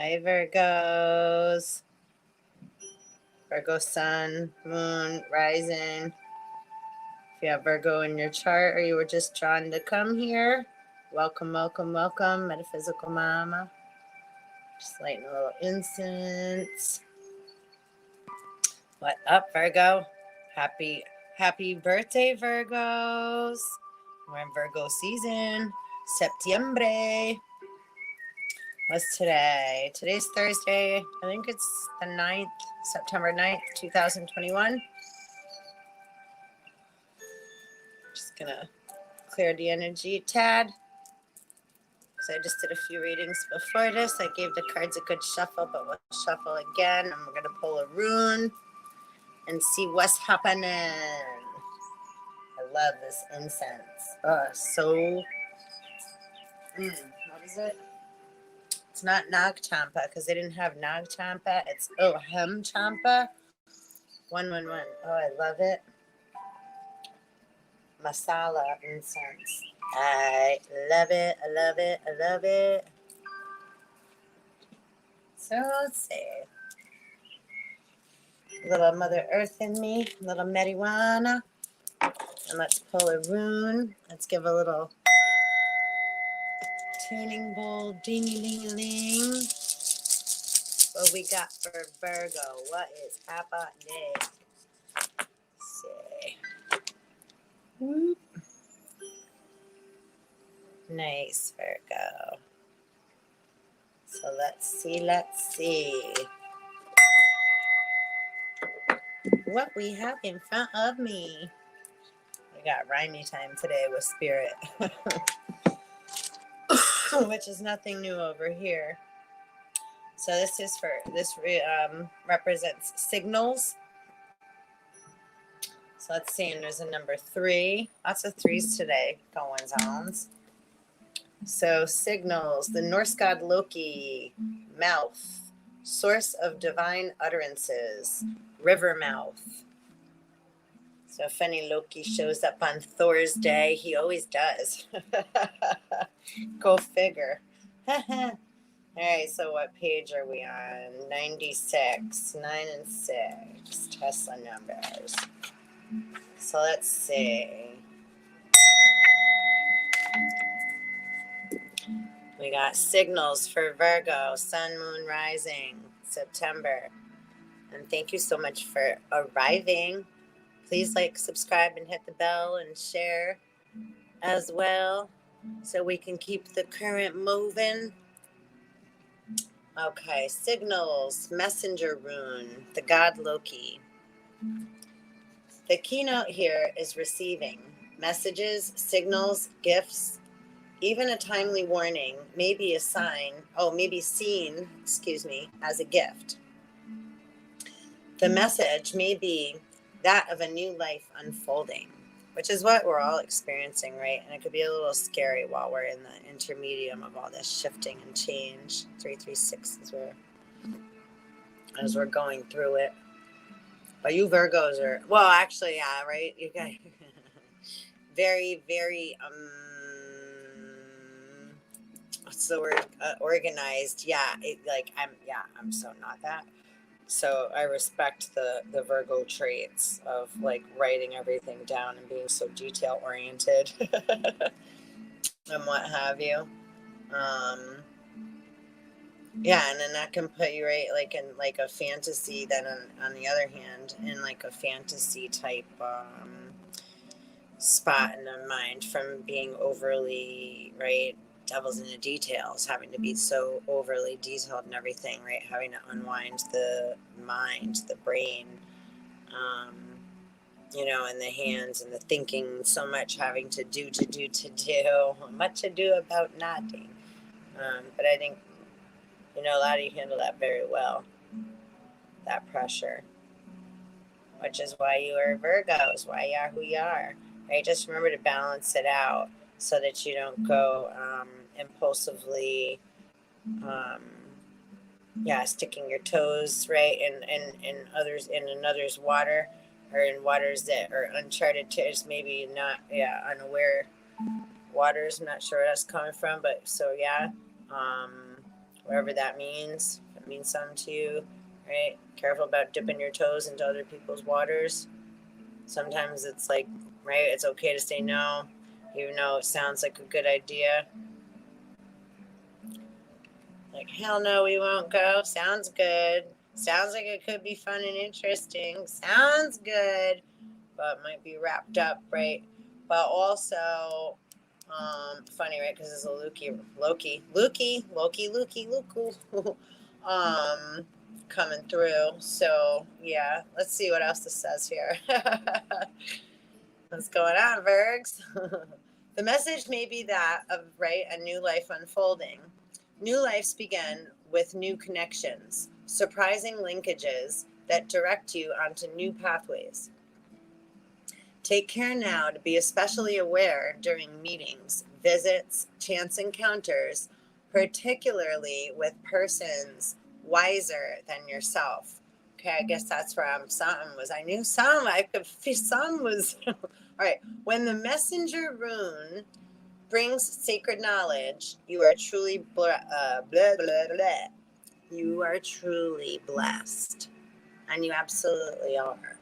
Hi, Virgos. Virgo sun, moon, rising. If you have Virgo in your chart or you were just trying to come here, welcome, welcome, welcome, Metaphysical Mama. Just lighting a little incense. What up, Virgo? Happy birthday, Virgos. We're in Virgo season. Septiembre. What's today? Today's Thursday. I think it's the 9th, September 9th, 2021. Just gonna clear the energy a tad. Because I just did a few readings before this. I gave the cards a good shuffle, but we'll shuffle again. And we're gonna pull a rune and see what's happening. I love this incense. So what is it? It's not Nag Champa because they didn't have Nag Champa. It's Hem Champa. 111. Oh, I love it. Masala incense. I love it. I love it. I love it. So let's see. Little Mother Earth in me. Little marijuana. And let's pull a rune. Let's give a little tuning bowl ding-a-ling-a-ling. What we got for Virgo? What is happening? Let's see. Whoop. Nice, Virgo. So let's see what we have in front of me. We got rhymey time today with Spirit, which is nothing new over here. So this represents signals. So let's see, and there's a number 3. Lots of 3s today going on. So signals, the Norse god Loki, mouth, source of divine utterances, river mouth. So if any Loki shows up on Thor's day, he always does. Go figure. All right, so what page are we on? 96, 9 and 6, Tesla numbers. So let's see. We got signals for Virgo, sun, moon, rising, September. And thank you so much for arriving. Please like, subscribe, and hit the bell and share as well so we can keep the current moving. Okay, signals, messenger rune, the god Loki. The keynote here is receiving messages, signals, gifts, even a timely warning may be seen, as a gift. The message may be that of a new life unfolding, which is what we're all experiencing, right? And it could be a little scary while we're in the intermedium of all this shifting and change. 336 is as we're going through it. But you Virgos are, well, actually, yeah, right? You guys very, very, what's the word? Organized. Yeah. I'm so not that. So I respect the Virgo traits of like writing everything down and being so detail oriented and what have you. Yeah, and then that can put you right like in like a fantasy, then on the other hand, in like a fantasy type spot in the mind from being overly, right, devils in the details, having to be so overly detailed and everything, right, having to unwind the mind, the brain, and the hands and the thinking, so much having to do, much to do about nothing. But I think, a lot of you handle that very well, that pressure, which is why you are Virgos, why you are who you are, right? Just remember to balance it out so that you don't go impulsively, sticking your toes, right, in another's water, or in waters that are uncharted territories, maybe not, unaware waters. I'm not sure where that's coming from, but so whatever that means. If it means something to you, right? Careful about dipping your toes into other people's waters. Sometimes it's like, right, it's okay to say no, even though it sounds like a good idea. Like, hell no, we won't go. Sounds good. Sounds like it could be fun and interesting. Sounds good, but might be wrapped up, right? But also, funny, right? Because it's a Loki, coming through. So yeah, let's see what else this says here. What's going on, Virgs? The message may be that of, right, a new life unfolding. New lives begin with new connections, surprising linkages that direct you onto new pathways. Take care now to be especially aware during meetings, visits, chance encounters, particularly with persons wiser than yourself. Okay, I guess that's where I knew some, I could feel some was, all right. When the messenger rune brings sacred knowledge, you are truly You are truly blessed. And you absolutely are.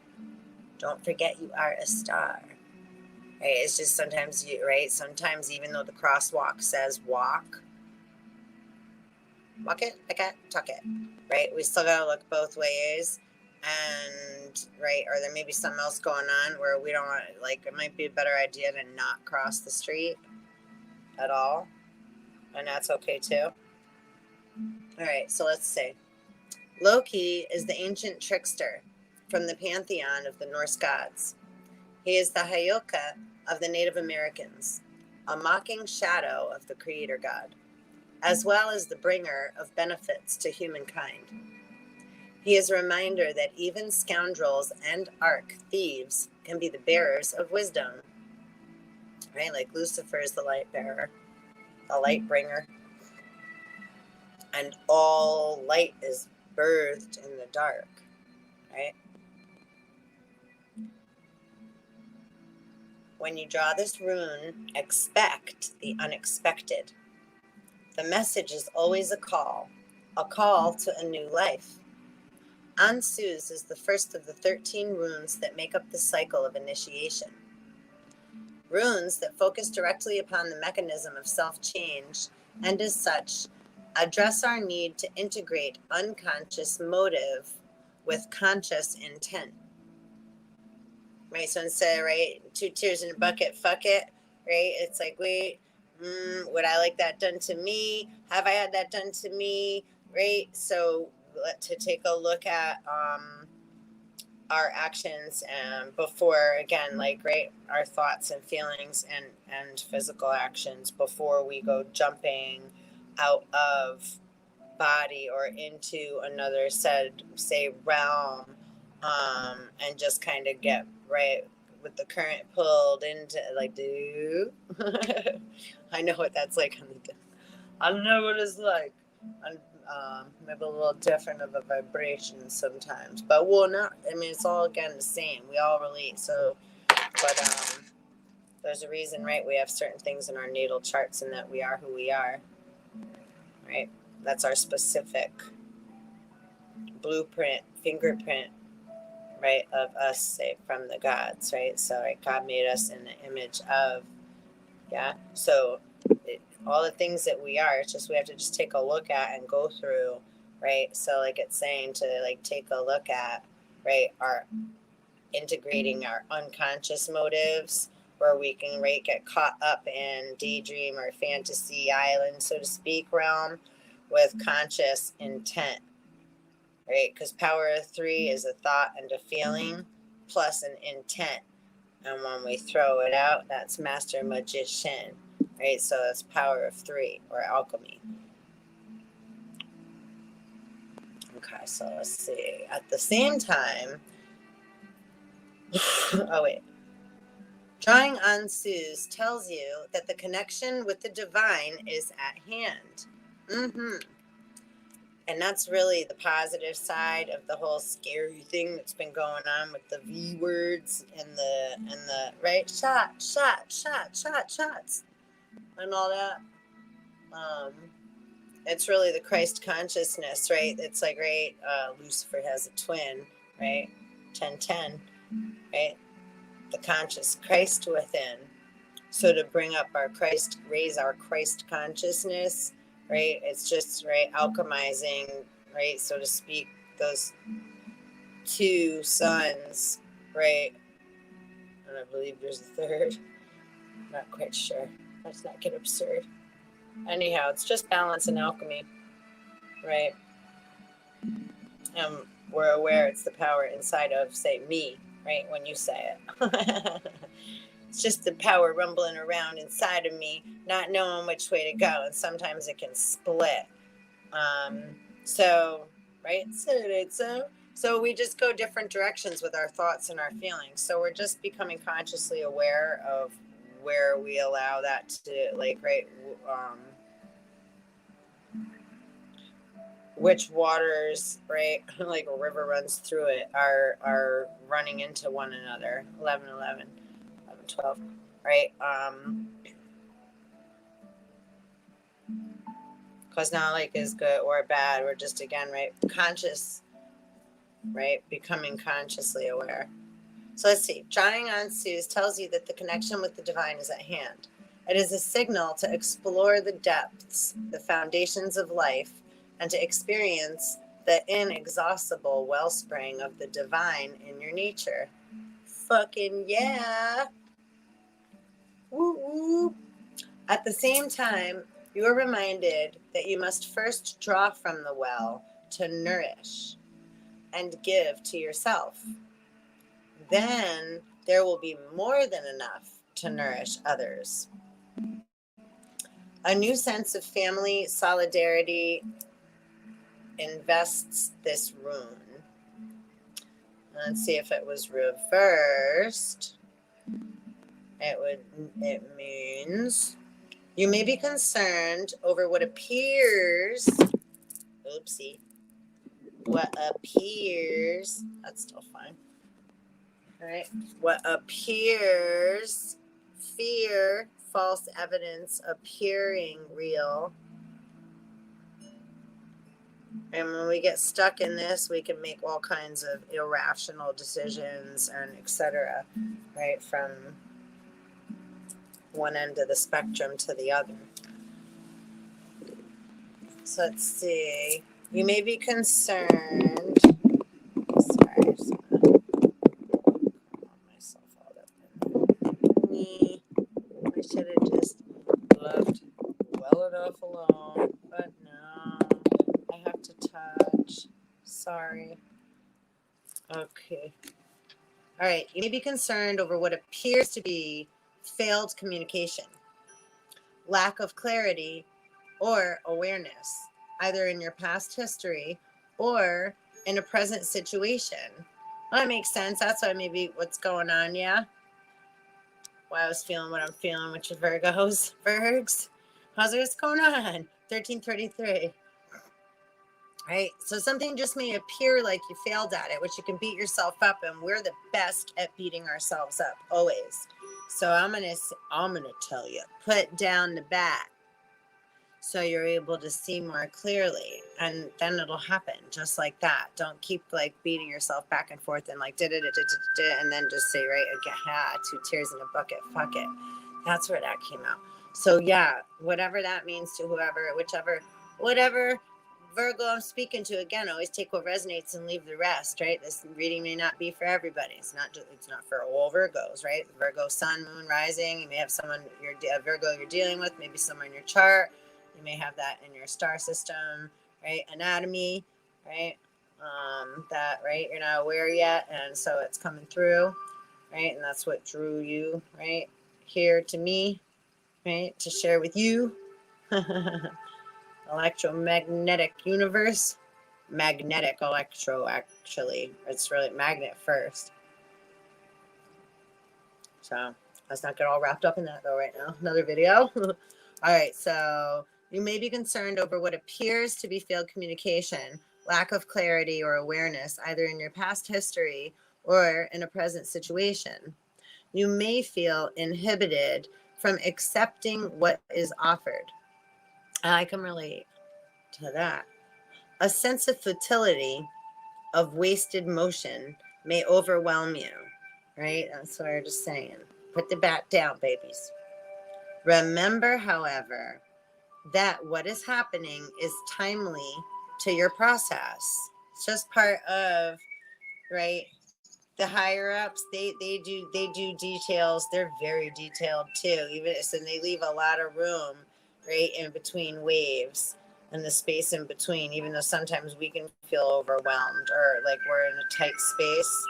Don't forget you are a star. Right? It's just sometimes sometimes even though the crosswalk says walk it, like it, tuck it. Right? We still gotta look both ways. And right, or there may be something else going on where we don't want, like, it might be a better idea to not cross the street at all. And that's okay too. All right, so let's see. Loki is the ancient trickster from the pantheon of the Norse gods. He is the Hayoka of the Native Americans, a mocking shadow of the creator god, as well as the bringer of benefits to humankind. He is a reminder that even scoundrels and arch thieves can be the bearers of wisdom. Right? Like Lucifer is the light bearer, the light bringer. And all light is birthed in the dark, right? When you draw this rune, expect the unexpected. The message is always a call to a new life. Ansuz is the first of the 13 runes that make up the cycle of initiation. Runes that focus directly upon the mechanism of self-change, and as such, address our need to integrate unconscious motive with conscious intent. Right, so instead of, right, 2 tears in a bucket, fuck it, right? It's like, wait, would I like that done to me? Have I had that done to me? Right? So to take a look at our actions before, again, like, right, our thoughts and feelings and physical actions before we go jumping out of body or into another say realm, and just kind of get right with the current pulled into, like, do I know what that's like. I don't know what it's like. Maybe a little different of a vibration sometimes, but it's all, again, the same. We all relate. So, but there's a reason, right? We have certain things in our natal charts, and that we are who we are, right? That's our specific blueprint, fingerprint, right, of us, say, from the gods, right? So, right, God made us in the image of, yeah. So all the things that we are, it's just we have to just take a look at and go through, right? So, like, it's saying to, like, take a look at, right, our integrating our unconscious motives, where we can, right, get caught up in daydream or fantasy island, so to speak, realm, with conscious intent, right? Because power of 3 is a thought and a feeling plus an intent. And when we throw it out, that's master magician, right? So that's power of 3, or alchemy. Okay, so let's see. At the same time, oh wait. Drawing Ansuz tells you that the connection with the divine is at hand. And that's really the positive side of the whole scary thing that's been going on with the V words and the right, shots and all that. it's really the Christ consciousness, right? It's like, right, Lucifer has a twin, right? 1010, right? The conscious Christ within. So to bring up our Christ, raise our Christ consciousness, right? It's just, right, alchemizing, right, so to speak, those two sons, right? And I believe there's a third. I'm not quite sure. Let's not get absurd. Anyhow, it's just balance and alchemy, right? We're aware it's the power inside of, say, me, right? When you say it. It's just the power rumbling around inside of me, not knowing which way to go. And sometimes it can split. So, right? So we just go different directions with our thoughts and our feelings. So we're just becoming consciously aware of where we allow that to, like, right? Which waters, right, like a river runs through it, are running into one another. 11, 12, right? Because not like is good or bad. We're just, again, right, conscious, right, becoming consciously aware. So let's see. Drawing on Suze tells you that the connection with the divine is at hand. It is a signal to explore the depths, the foundations of life, and to experience the inexhaustible wellspring of the divine in your nature. Fucking yeah. Woo woo. At the same time, you are reminded that you must first draw from the well to nourish and give to yourself. Then there will be more than enough to nourish others. A new sense of family solidarity invests this rune. Let's see if it was reversed. It means you may be concerned over what appears, that's still fine. All right. What appears, fear, false evidence appearing real. And when we get stuck in this, we can make all kinds of irrational decisions and etc., right, from one end of the spectrum to the other. So let's see. You may be concerned. Sorry, I just want to calm myself all up. I should have just left well enough alone, but no, I have to touch. Sorry. Okay. All right. You may be concerned over what appears to be failed communication, lack of clarity, or awareness, either in your past history or in a present situation. Well, that makes sense. That's why maybe what's going on, yeah? Why I was feeling what I'm feeling with your Virgos. Virgs, what's going on? 1333. Right? So something just may appear like you failed at it, which you can beat yourself up, and we're the best at beating ourselves up, always. So I'm gonna tell you, put down the bat so you're able to see more clearly, and then it'll happen just like that. Don't keep like beating yourself back and forth and like and then just say, right, again, 2 tears in a bucket, fuck it. That's where that came out. So yeah, whatever that means to whoever, whatever Virgo I'm speaking to, again, always take what resonates and leave the rest, right? This reading may not be for everybody. It's not for all Virgos, right? Virgo sun, moon, rising. You may have someone, Virgo you're dealing with, maybe somewhere in your chart. You may have that in your star system, right? Anatomy, right? That, right? You're not aware yet. And so it's coming through, right? And that's what drew you, right? Here to me, right? To share with you. Electromagnetic universe. Magnetic electro, actually. It's really magnet first. So let's not get all wrapped up in that though right now. Another video. All right, so you may be concerned over what appears to be failed communication, lack of clarity or awareness, either in your past history or in a present situation. You may feel inhibited from accepting what is offered. I can relate. to that. A sense of futility, of wasted motion may overwhelm you, right? That's what we're just saying. Put the bat down, babies. Remember, however, that what is happening is timely to your process. It's just part of, right? The higher ups, they do details. They're very detailed too. Even so, they leave a lot of room, right, in between waves and the space in between. Even though sometimes we can feel overwhelmed or like we're in a tight space,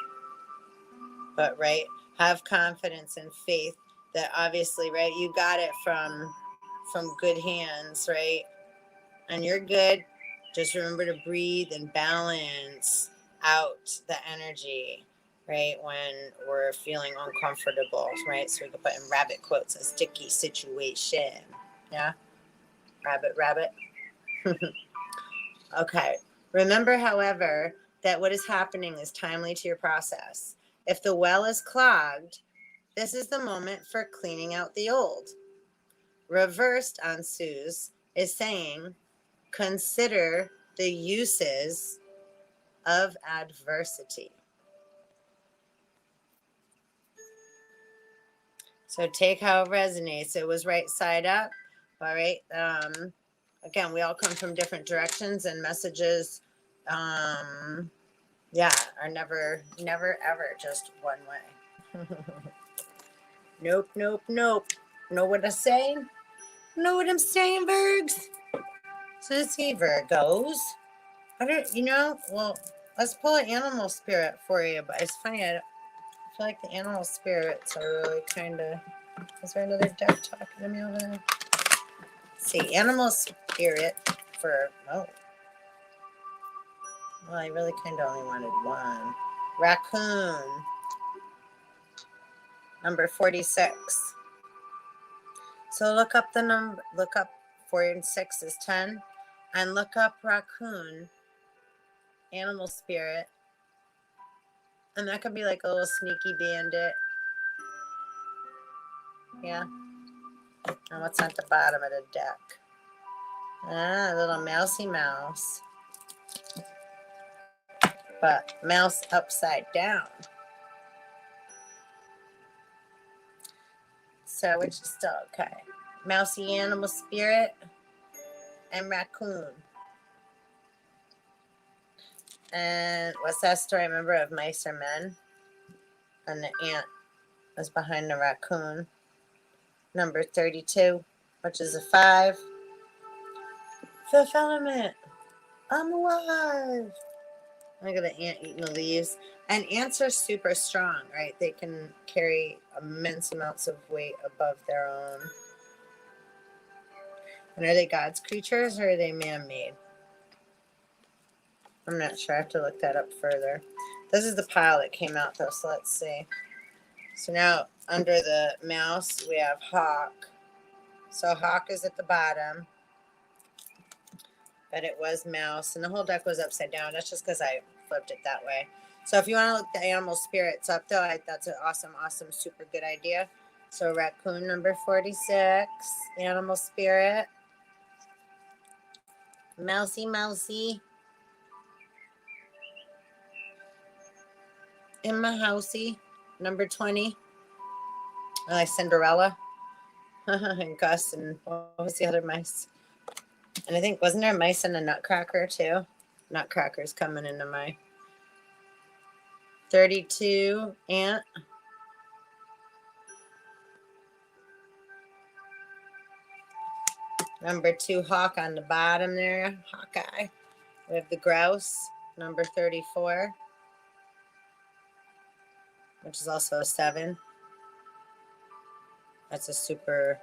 but right, have confidence and faith that obviously, right, you got it from good hands, right, and you're good. Just remember to breathe and balance out the energy, right, when we're feeling uncomfortable, right? So we can put in rabbit quotes, a sticky situation. Yeah, rabbit. Okay. Remember, however, that what is happening is timely to your process. If the well is clogged, this is the moment for cleaning out the old. Reversed on Sue's is saying, consider the uses of adversity. So take how it resonates. It was right side up. All right. Again, we all come from different directions, and messages, yeah, are never ever just one way. Nope. Know what I'm saying? Know what I'm saying, Virgs? So let's see, Virgos. Well, let's pull an animal spirit for you, but it's funny, I feel like the animal spirits are really kind of... Is there another deck talking to me over there? Let's see, animal spirit for... Oh. Well, I really kind of only wanted one. Raccoon. Number 46. So look up 4 and 6 is 10. And look up raccoon, animal spirit. And that could be like a little sneaky bandit. Yeah. And what's at the bottom of the deck? Ah, a little mousy mouse. But mouse upside down. So which is still okay. Mousy animal spirit and raccoon. And what's that story? Remember of Mice Are Men? And the ant was behind the raccoon. Number 32, which is a 5. Fifth element. I'm alive. Look at the ant eating the leaves. And ants are super strong, right? They can carry immense amounts of weight above their own. And are they God's creatures or are they man-made? I'm not sure. I have to look that up further. This is the pile that came out, though, so let's see. So now, under the mouse, we have hawk. So hawk is at the bottom. But it was mouse. And the whole deck was upside down. That's just because I flipped it that way. So if you want to look the animal spirits up, though, that's an awesome, super good idea. So raccoon number 46. Animal spirit. Mousy. In my housey. Number 20. Like Cinderella. And Gus and what was the other mice? And I think, wasn't there mice in the Nutcracker too? Nutcracker's coming into my 32 ant. Number 2 hawk on the bottom there. Hawkeye. We have the grouse. Number 34. Which is also a 7. That's a super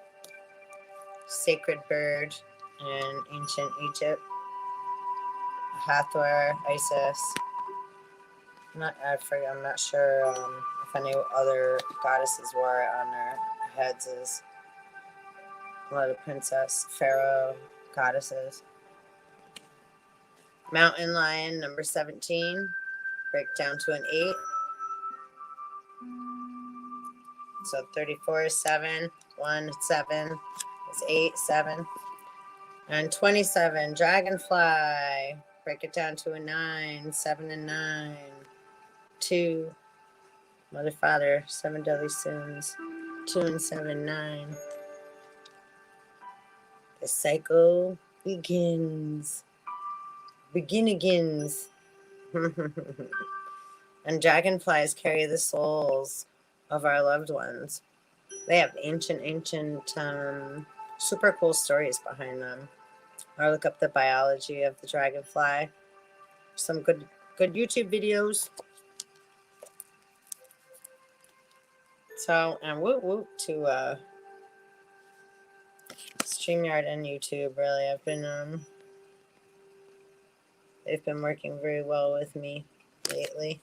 sacred bird in ancient Egypt. Hathor, Isis. I'm not sure if any other goddesses wore it on their heads. As a lot of princess, pharaoh goddesses. Mountain lion, number 17. Break down to an 8. So 34 is 7. 1, 7. It's 8, 7. And 27, dragonfly. Break it down to a 9, 7 and 9. 2, mother, father, 7 deadly sins. 2 and 7, 9. The cycle begins. Begins. And dragonflies carry the souls of our loved ones. They have ancient, super cool stories behind them. Or look up the biology of the dragonfly. Some good YouTube videos. So, and woot woot to StreamYard and YouTube. Really, they've been working very well with me lately.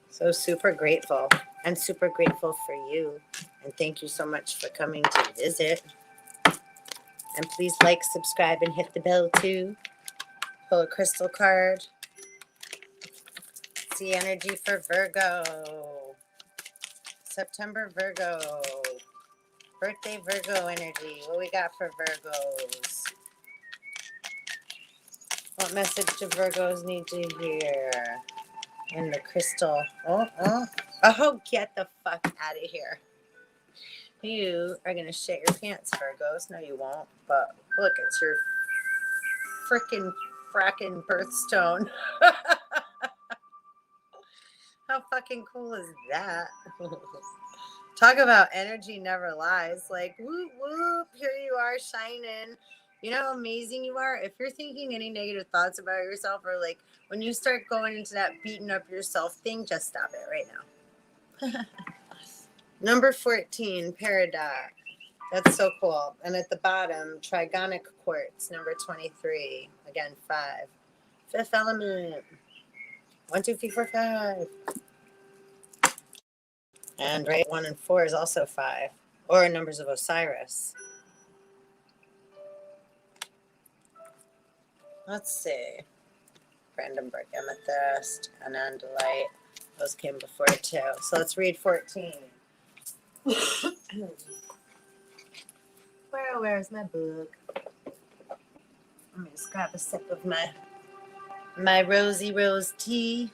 So super grateful, and super grateful for you. And thank you so much for coming to visit. And please like, subscribe, and hit the bell too. Pull a crystal card. See energy for Virgo. September Virgo. Birthday Virgo energy. What we got for Virgos? What message do Virgos need to hear? And the crystal. Oh, get the fuck out of here. You are going to shit your pants, Virgos. No, you won't. But look, it's your fracking birthstone. How fucking cool is that? Talk about energy never lies. Like, whoop, whoop, here you are shining. You know how amazing you are? If you're thinking any negative thoughts about yourself, or like when you start going into that beating up yourself thing, just stop it right now. Number 14, Peridot. That's so cool. And at the bottom, Trigonic Quartz, number 23. Again, 5. Fifth element. 1, 2, 3, 4, 5. And right, 1 and 4 is also 5. Or numbers of Osiris. Let's see. Brandenburg Amethyst, Anandalite. Those came before too. So let's read 14. Where's my book? Let me just grab a sip of my rosy rose tea.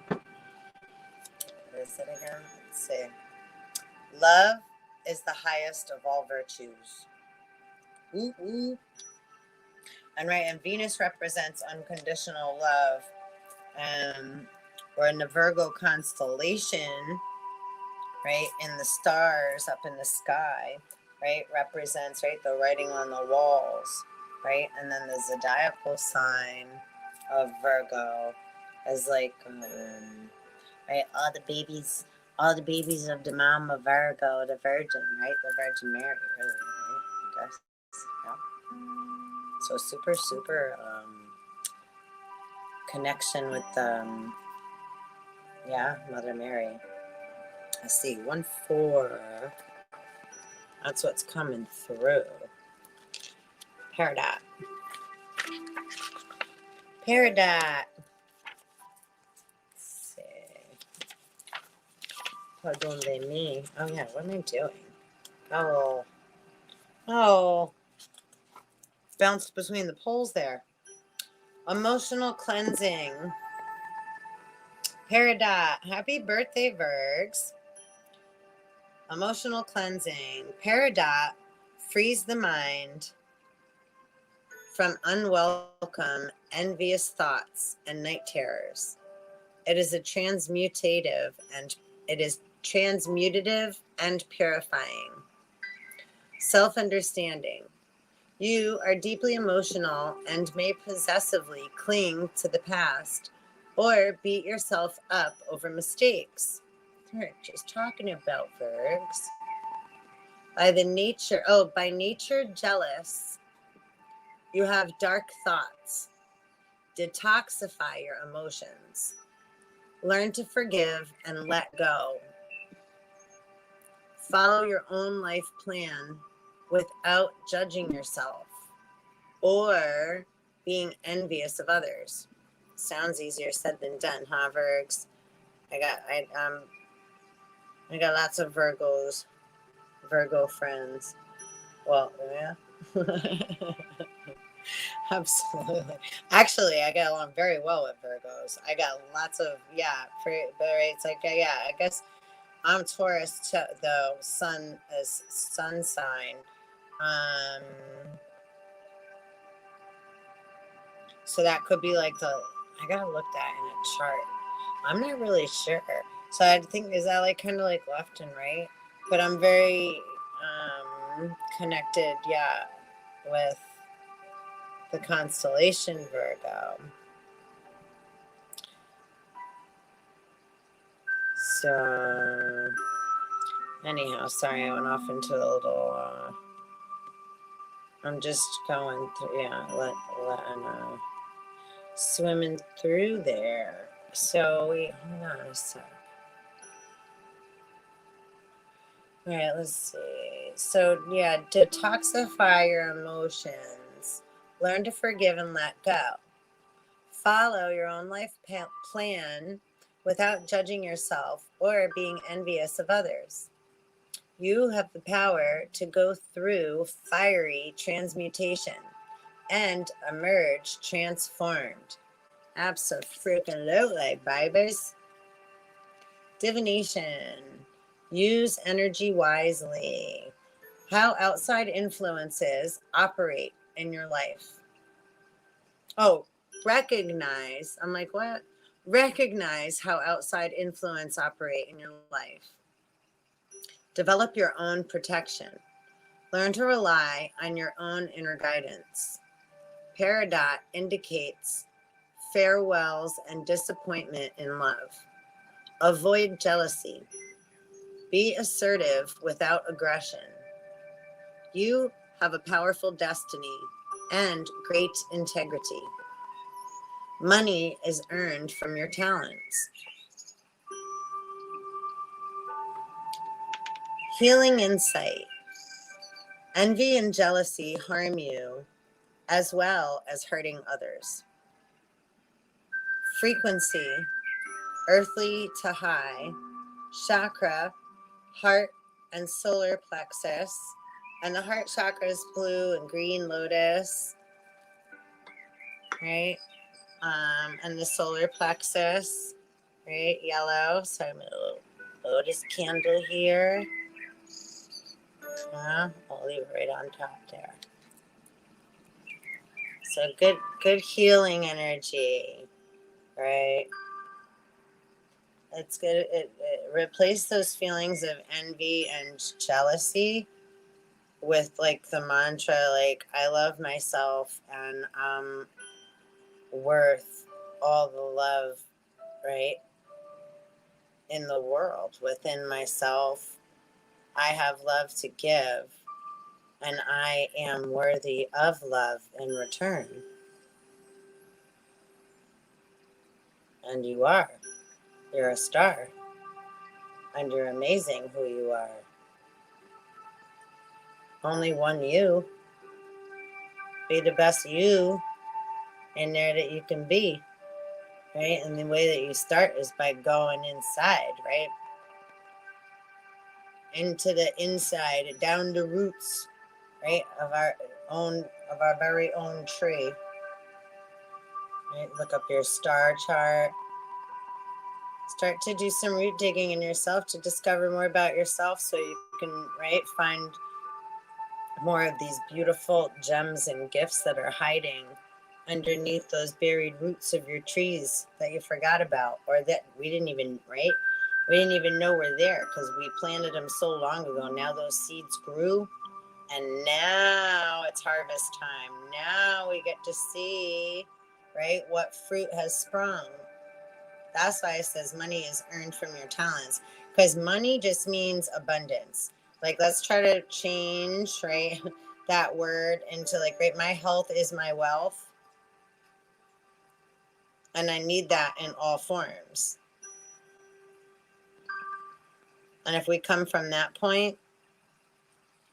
What is it again? Let's see. Love is the highest of all virtues. Ooh, ooh. And right, and Venus represents unconditional love. We're in the Virgo constellation, right? In the stars up in the sky, right? Represents, right, the writing on the walls, right? And then the zodiacal sign of Virgo is like, right, all the babies of the mama Virgo, the Virgin, right? The Virgin Mary, really, right? I guess, yeah. So super connection with Mother Mary. I see 1, 4. That's what's coming through. Peridot. Let's see. Pardon me. Oh yeah, what am I doing? Oh. Bounced between the poles there. Emotional cleansing. Peridot. Happy birthday, Virgs. Emotional cleansing. Peridot frees the mind from unwelcome, envious thoughts and night terrors. It is transmutative and purifying. Self-understanding. You are deeply emotional and may possessively cling to the past or beat yourself up over mistakes. That's what she's talking about, Virgs. By nature jealous, you have dark thoughts. Detoxify your emotions. Learn to forgive and let go. Follow your own life plan without judging yourself or being envious of others. Sounds easier said than done, huh, Virgs? I got lots of Virgo friends. Well, yeah. Absolutely. Actually, I get along very well with Virgos. I got lots of, it's like, yeah, I guess I'm Taurus, though, sun as sun sign. So that could be like I gotta look that in a chart. I'm not really sure. So I think, is that like kind of like left and right? But I'm very connected, yeah, with the constellation Virgo. So anyhow, sorry, I went off into a little, I'm just going through, yeah, swimming through there. So hold on a sec. All right, let's see. So, yeah, detoxify your emotions. Learn to forgive and let go. Follow your own life plan without judging yourself or being envious of others. You have the power to go through fiery transmutation and emerge transformed. Absolutely, babies. Divination. Use energy wisely. How outside influences operate in your life. Oh, recognize. I'm like, what? Recognize how outside influence operate in your life. Develop your own protection. Learn to rely on your own inner guidance. Peridot indicates farewells and disappointment in love. Avoid jealousy. Be assertive without aggression. You have a powerful destiny and great integrity. Money is earned from your talents. Healing insight. Envy and jealousy harm you as well as hurting others. Frequency, earthly to high, chakra, heart and solar plexus. And the heart chakra is blue and green lotus, right? And the solar plexus, right? Yellow. So I'm a little lotus candle here. I'll leave it right on top there. So good healing energy, right? It's good. It replace those feelings of envy and jealousy with like the mantra, like I love myself and I'm worth all the love, right? In the world, within myself, I have love to give, and I am worthy of love in return. And you are. You're a star. And you're amazing who you are. Only one you. Be the best you in there that you can be, right? And the way that you start is by going inside, right? Into the inside, down the roots, right? Of our very own tree. Right? Look up your star chart. Start to do some root digging in yourself to discover more about yourself so you can, right, find more of these beautiful gems and gifts that are hiding underneath those buried roots of your trees that you forgot about, or that we didn't even, right? We didn't even know were there because we planted them so long ago. Now those seeds grew, and now it's harvest time. Now we get to see, right, what fruit has sprung. That's why it says money is earned from your talents, because money just means abundance. Like, let's try to change, right, that word into like, right, my health is my wealth. And I need that in all forms. And if we come from that point,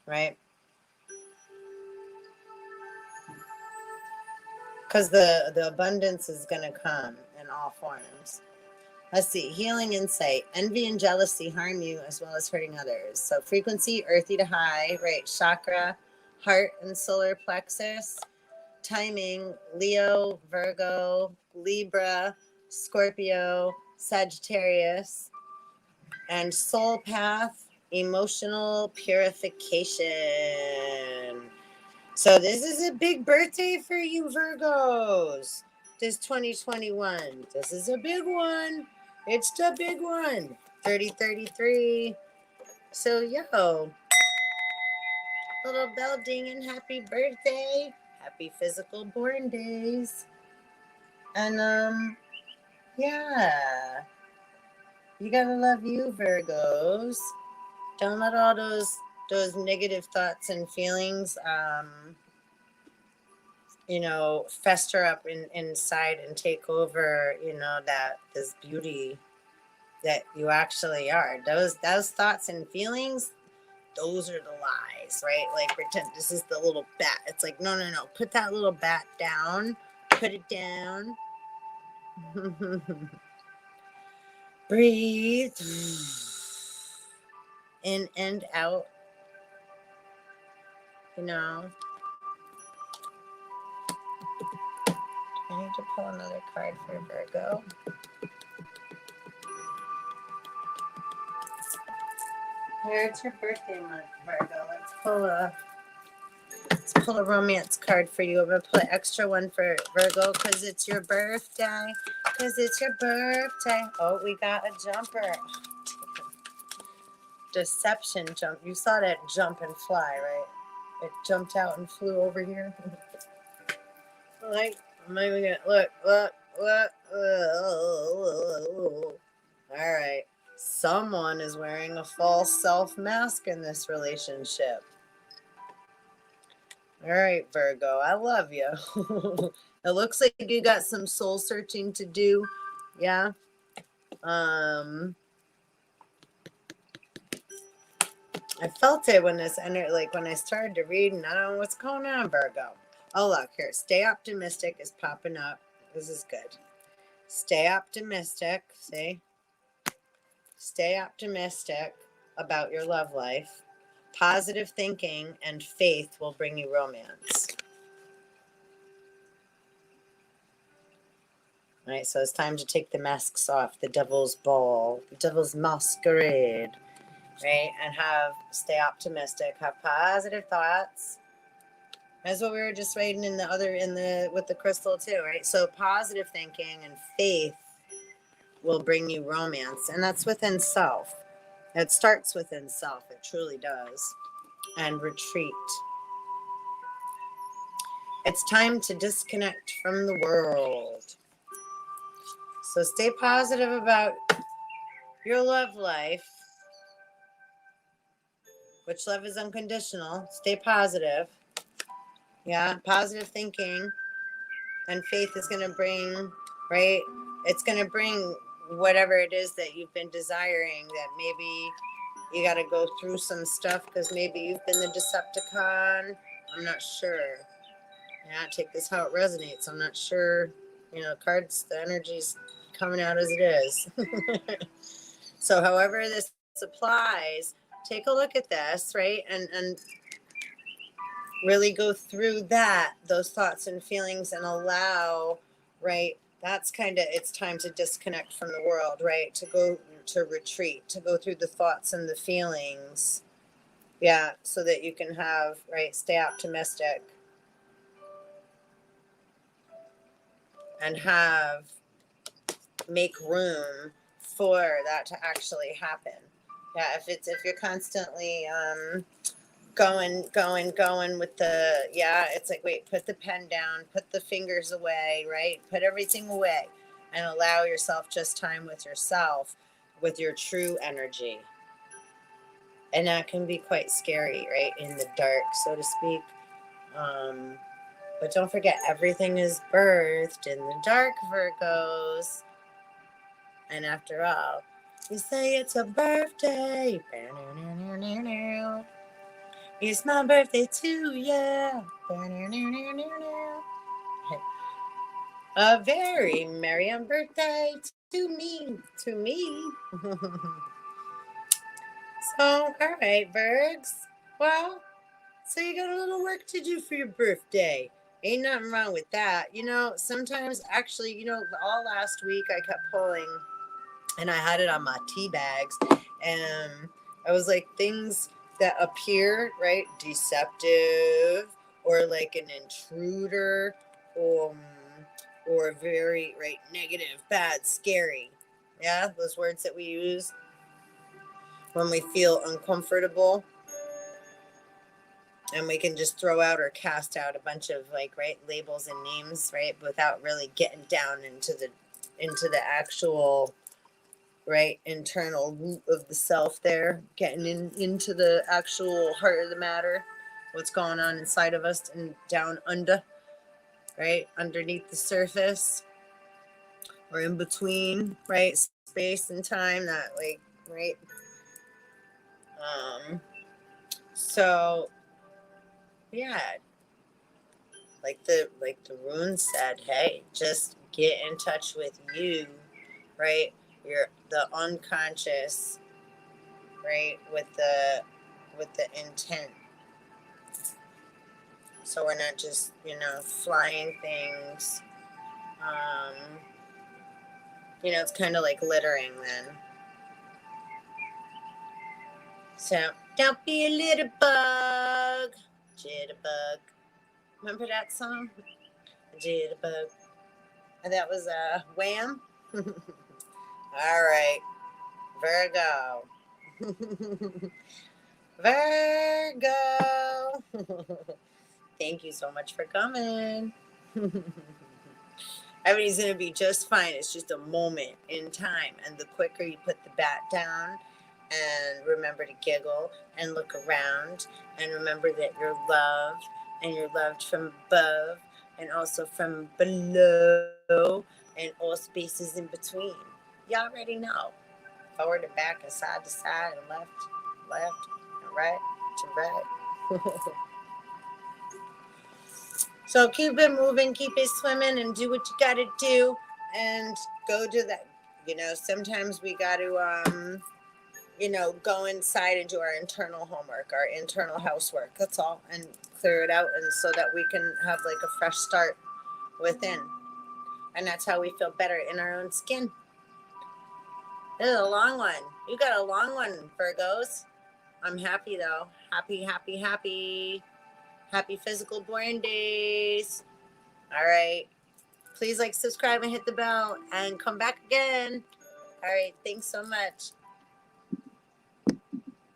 right, because the abundance is going to come in all forms. Let's see. Healing insight. Envy and jealousy harm you as well as hurting others. So frequency, earthy to high, right? Chakra, heart and solar plexus. Timing, Leo, Virgo, Libra, Scorpio, Sagittarius. And soul path, emotional purification. So this is a big birthday for you Virgos. This 2021. This is a big one. It's the big one. 3033. So yo, little bell dinging, happy birthday. Happy physical born days. And yeah. You gotta love you, Virgos. Don't let all those negative thoughts and feelings fester up inside and take over, that this beauty that you actually are. Those thoughts and feelings, those are the lies, right? Like pretend this is the little bat. It's like, no. Put that little bat down. Put it down. Breathe. In and out. I need to pull another card for Virgo. Here, it's your birthday month, Virgo. Let's pull a romance card for you. I'm going to put an extra one for Virgo because it's your birthday. Oh, we got a jumper. Deception jump. You saw that jump and fly, right? It jumped out and flew over here. Like, I'm not even gonna look. All right. Someone is wearing a false self mask in this relationship. All right, Virgo, I love you. It looks like you got some soul searching to do. Yeah. I felt it when this entered, like when I started to read, and I don't know what's going on, Virgo. Oh, look here. Stay optimistic is popping up. This is good. Stay optimistic. See? Stay optimistic about your love life. Positive thinking and faith will bring you romance. All right, so it's time to take the masks off. The devil's ball, the devil's masquerade, right? And stay optimistic. Have positive thoughts. That's what we were just writing with the crystal too, right? So positive thinking and faith will bring you romance, and that's within self. It starts within self. It truly does. And retreat. It's time to disconnect from the world. So stay positive about your love life, which love is unconditional. Stay positive. Yeah, positive thinking and faith is going to bring, right? It's going to bring whatever it is that you've been desiring, that maybe you got to go through some stuff because maybe you've been the Decepticon. I'm not sure. Yeah, take this how it resonates. I'm not sure. Cards, the energy's coming out as it is. So however this applies, take a look at this, right? And really go through those thoughts and feelings and allow, right? That's it's time to disconnect from the world, right? To go to retreat, to go through the thoughts and the feelings. Yeah, so that you can have, right, stay optimistic and make room for that to actually happen. Yeah, if you're constantly going with it's like, wait, put the pen down, put the fingers away, right? Put everything away and allow yourself just time with yourself, with your true energy. And that can be quite scary, right? In the dark, so to speak. But don't forget, everything is birthed in the dark, Virgos. And after all, you say it's a birthday. It's my birthday too, yeah. A very merry birthday To me. To me. So, all right, Virgs. Well, so you got a little work to do for your birthday. Ain't nothing wrong with that. Sometimes actually, all last week I kept pulling and I had it on my tea bags, and I was like things that appear, right, deceptive or like an intruder, um, or very, right, negative, bad, scary. Yeah, those words that we use when we feel uncomfortable, and we can just throw out or cast out a bunch of, like, right, labels and names, right, without really getting down into the actual, right, internal root of the self there, getting into the actual heart of the matter, what's going on inside of us and down under, right, underneath the surface, or in between, right, space and time, that, like, right. So yeah, like the rune said, hey, just get in touch with you, right, the unconscious, right, with the intent, so we're not just flying things. It's kind of like littering then. So don't be a little bug, jitterbug. Remember that song, jitterbug? And that was Wham. All right, Virgo. Virgo. Thank you so much for coming. Everything's going to be just fine. It's just a moment in time. And the quicker you put the bat down and remember to giggle and look around and remember that you're loved, and you're loved from above and also from below and all spaces in between. You already know. Forward and back and side to side and left and right to right. So keep it moving, keep it swimming, and do what you got to do, and go to that. Sometimes we got to, go inside and do our internal homework, our internal housework. That's all, and clear it out, and so that we can have like a fresh start within, and that's how we feel better in our own skin. This is a long one. You got a long one, Virgos. I'm happy though. Happy, happy, happy. Happy physical born days. All right. Please subscribe and hit the bell and come back again. All right. Thanks so much.